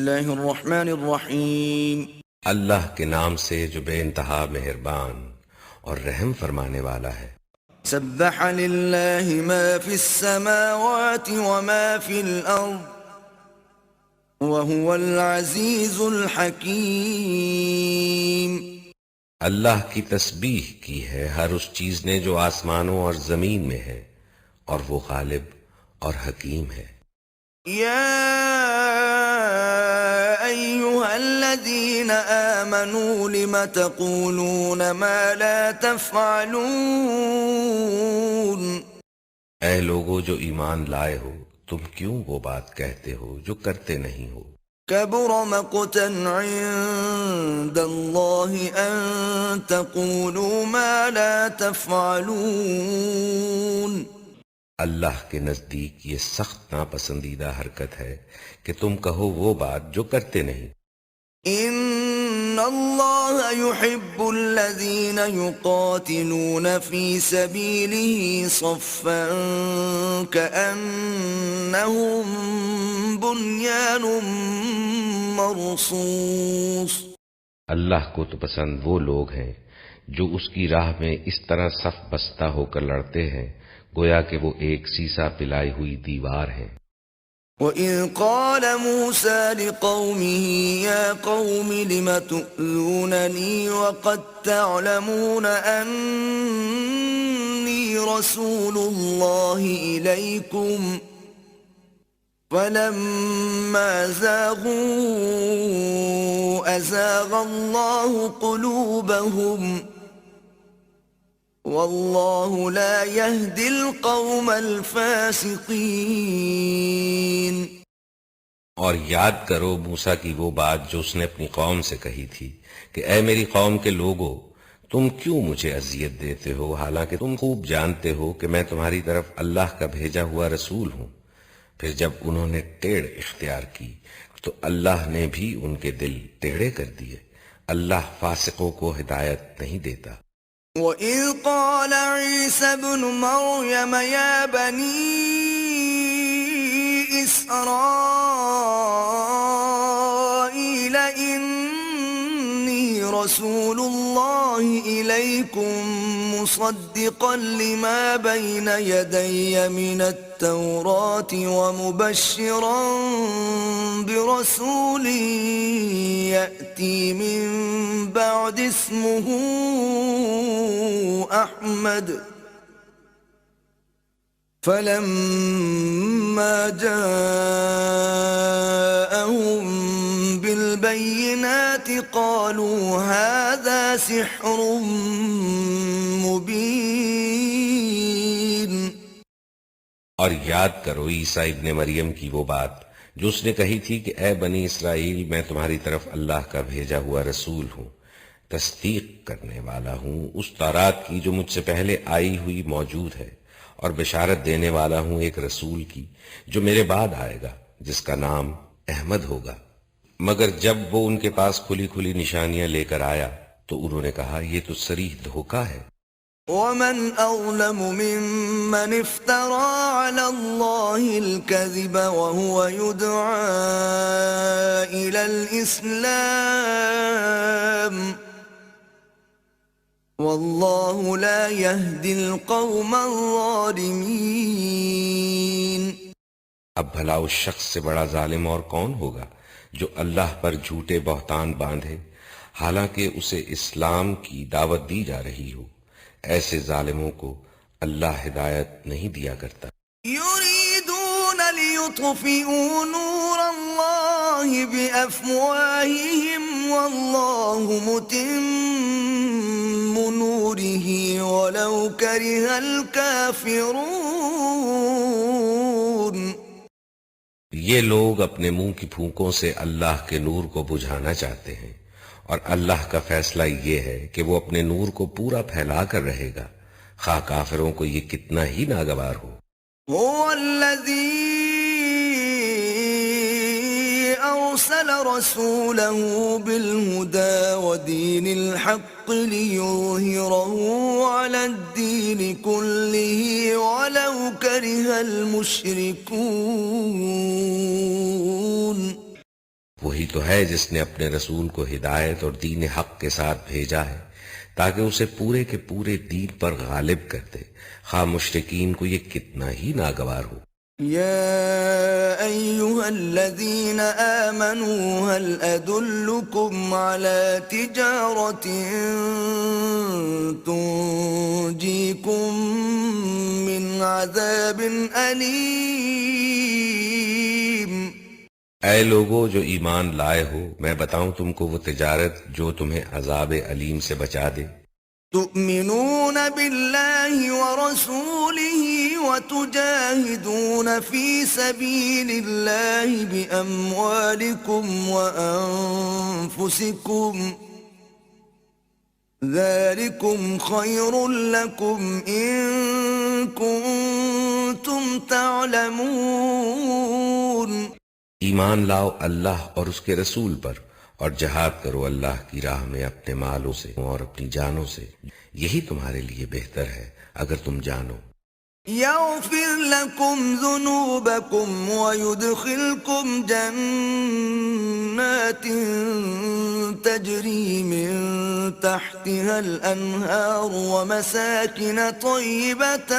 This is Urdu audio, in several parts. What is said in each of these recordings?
اللہ الرحمن الرحیم۔ اللہ کے نام سے جو بے انتہا مہربان اور رحم فرمانے والا ہے۔ سبح للہ ما فی السماوات وما فی الارض وهو العزیز الحکیم۔ اللہ کی تسبیح کی ہے ہر اس چیز نے جو آسمانوں اور زمین میں ہے، اور وہ غالب اور حکیم ہے۔ یا ایہا الذین آمنوا لم تقولون ما لا تفعلون۔ اے لوگو جو ایمان لائے ہو، تم کیوں وہ بات کہتے ہو جو کرتے نہیں ہو؟ کبر مقتا عند اللہ ان تقولوا ما لا تفعلون۔ اللہ کے نزدیک یہ سخت ناپسندیدہ حرکت ہے کہ تم کہو وہ بات جو کرتے نہیں۔ ان اللہ يحب الذین یقاتلون فی سبیلہ صفا کأنہم بنیان مرصوص۔ اللہ کو تو پسند وہ لوگ ہیں جو اس کی راہ میں اس طرح صف بستہ ہو کر لڑتے ہیں گویا کہ وہ ایک سیسا پلائی ہوئی دیوار ہے۔ وَإِذْ قَالَ مُوسَى لِقَوْمِهِ يَا قَوْمِ لِمَ تُؤْذُونَنِي وَقَدْ تَعْلَمُونَ أَنِّي رَسُولُ اللَّهِ إِلَيْكُمْ فَلَمَّا زَاغُوا أَزَاغَ اللَّهُ قُلُوبَهُمْ واللہ لا یہدی القوم الفاسقین۔ اور یاد کرو موسیٰ کی وہ بات جو اس نے اپنی قوم سے کہی تھی کہ اے میری قوم کے لوگو، تم کیوں مجھے اذیت دیتے ہو حالانکہ تم خوب جانتے ہو کہ میں تمہاری طرف اللہ کا بھیجا ہوا رسول ہوں۔ پھر جب انہوں نے ٹیڑھ اختیار کی تو اللہ نے بھی ان کے دل ٹیڑھے کر دیے۔ اللہ فاسقوں کو ہدایت نہیں دیتا۔ وَإِذْ قَالَ عِيسَى ابْنُ مَرْيَمَ يَا بَنِي إِسْرَائِيلَ إِنِّي رَسُولُ اللَّهِ إِلَيْكُمْ مُصَدِّقًا لِمَا بَيْنَ يَدَيَّ مِنَ التَّوْرَاةِ وَمُبَشِّرًا بِرَسُولٍ يَأْتِي مِن بَعْدِ اسْمُهُ أحمد فلما جاءهم بالبينات قالوا هذا سحر مبين۔ اور یاد کرو عیسیٰ ابن مریم کی وہ بات جو اس نے کہی تھی کہ اے بنی اسرائیل، میں تمہاری طرف اللہ کا بھیجا ہوا رسول ہوں، تصدیق کرنے والا ہوں اس تورات کی جو مجھ سے پہلے آئی ہوئی موجود ہے، اور بشارت دینے والا ہوں ایک رسول کی جو میرے بعد آئے گا جس کا نام احمد ہوگا۔ مگر جب وہ ان کے پاس کھلی کھلی نشانیاں لے کر آیا تو انہوں نے کہا یہ تو صریح دھوکہ ہے۔ ومن أظلم ممن افترى على الله الكذب وهو يدعى إلى الإسلام والله لا يهدي القوم الظالمين۔ اب بھلا اس شخص سے بڑا ظالم اور کون ہوگا جو اللہ پر جھوٹے بہتان باندھے حالانکہ اسے اسلام کی دعوت دی جا رہی ہو۔ ایسے ظالموں کو اللہ ہدایت نہیں دیا کرتا۔ يريدون ليطفئوا نور الله بأفواههم والله متم نوره ولو كره الكافرون۔ یہ لوگ اپنے منہ کی پھونکوں سے اللہ کے نور کو بجھانا چاہتے ہیں، اور اللہ کا فیصلہ یہ ہے کہ وہ اپنے نور کو پورا پھیلا کر رہے گا، خواہ کافروں کو یہ کتنا ہی ناگوار ہو۔ هو الذي أرسل رسوله بالهدى ودين الحق ليظهره على الدين كله ولو كره المشركون۔ وہی تو ہے جس نے اپنے رسول کو ہدایت اور دین حق کے ساتھ بھیجا ہے تاکہ اسے پورے کے پورے دین پر غالب کر دے، خواہ مشرکین کو یہ کتنا ہی ناگوار ہو۔ يا أيها الذين آمنوا هل أدلكم على تجارة تنجيكم من عذاب أليم؟ اے لوگو جو ایمان لائے ہو، میں بتاؤں تم کو وہ تجارت جو تمہیں عذاب علیم سے بچا دے۔ تؤمنون بالله ورسوله وتجاهدون في سبيل الله بأموالكم وأنفسكم ذلكم خير لكم إن كنتم تعلمون۔ ایمان لاؤ اللہ اور اس کے رسول پر اور جہاد کرو اللہ کی راہ میں اپنے مالوں سے اور اپنی جانوں سے، یہی تمہارے لیے بہتر ہے اگر تم جانو۔ يغفر لكم ذنوبكم ويدخلكم جنات تجري من تحتها الأنهار ومساكن طيبة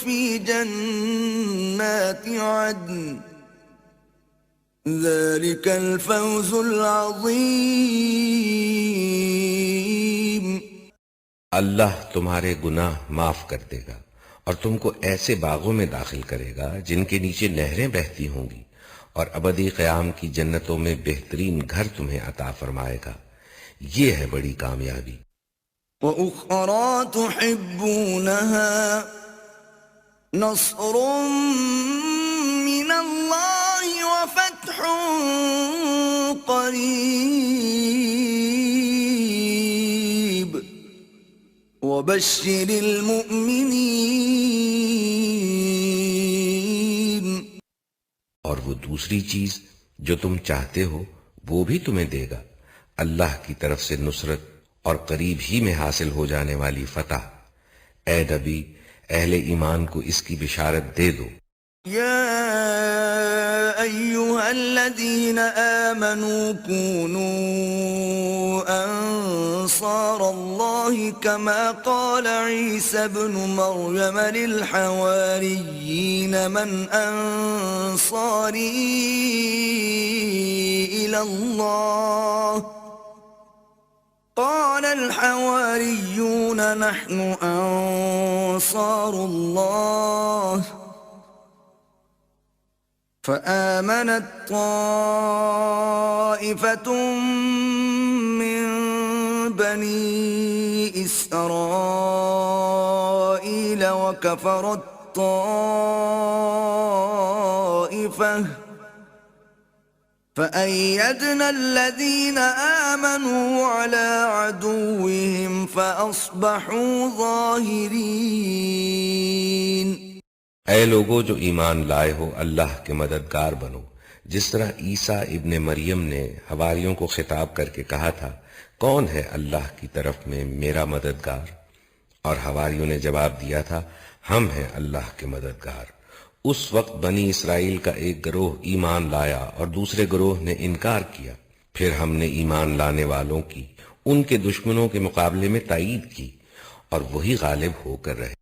في جنات عدن ذلك الفوز العظيم۔ اللہ تمہارے گناہ معاف کر دے گا اور تم کو ایسے باغوں میں داخل کرے گا جن کے نیچے نہریں بہتی ہوں گی، اور ابدی قیام کی جنتوں میں بہترین گھر تمہیں عطا فرمائے گا، یہ ہے بڑی کامیابی۔ وَأُخْرَى تُحِبُّونَهَا نَصْرٌ مِّنَ اللَّهِ وَفَتْحٌ قَرِيبٌ وَبَشِّرِ الْمُؤْمِنِينَ۔ اور وہ دوسری چیز جو تم چاہتے ہو وہ بھی تمہیں دے گا، اللہ کی طرف سے نصرت اور قریب ہی میں حاصل ہو جانے والی فتح۔ اے نبی، اہل ایمان کو اس کی بشارت دے دو۔ يا أيها الذين آمنوا كونوا أنصار الله كما قال عيسى ابن مريم للحواريين من أنصاري إلى الله قال الحواريون نحن أنصار الله فآمنت طائفة من بني إسرائيل وكفرت طائفة فأيدنا الذين آمنوا على عدوهم فأصبحوا ظاهرين۔ اے لوگو جو ایمان لائے ہو، اللہ کے مددگار بنو، جس طرح عیسیٰ ابن مریم نے حواریوں کو خطاب کر کے کہا تھا، کون ہے اللہ کی طرف میں میرا مددگار؟ اور حواریوں نے جواب دیا تھا، ہم ہیں اللہ کے مددگار۔ اس وقت بنی اسرائیل کا ایک گروہ ایمان لایا اور دوسرے گروہ نے انکار کیا، پھر ہم نے ایمان لانے والوں کی ان کے دشمنوں کے مقابلے میں تائید کی، اور وہی غالب ہو کر رہے۔